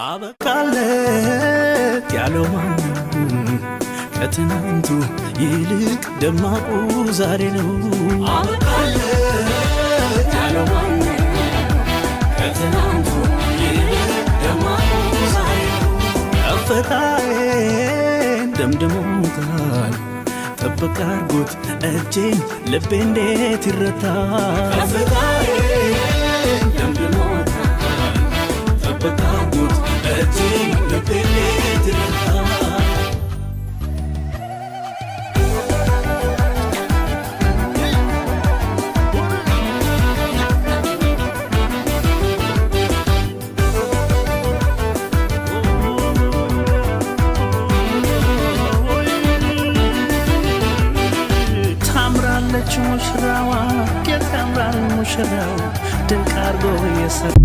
አበቃለት ያለው ማነው? ከትናንቱ ይልቅ ደማቁ ዛሬ ነው። አበቃለት ያለው ማነው? ከትናንቱ ይልቅ ደማቁ ዛሬ ነው። ከፍታዬን ደምድሞታል ጥብቅ አርጎት እጄን ልቤ እንዴት ይረታል። ከፍታዬን ደምድሞታል ጥብቅ አርጎት እጄን ልቤ እንዴት ይረታል። ሙሽራዋ ያምራል ሙሽራው ድንቅ አርጎ የሰራ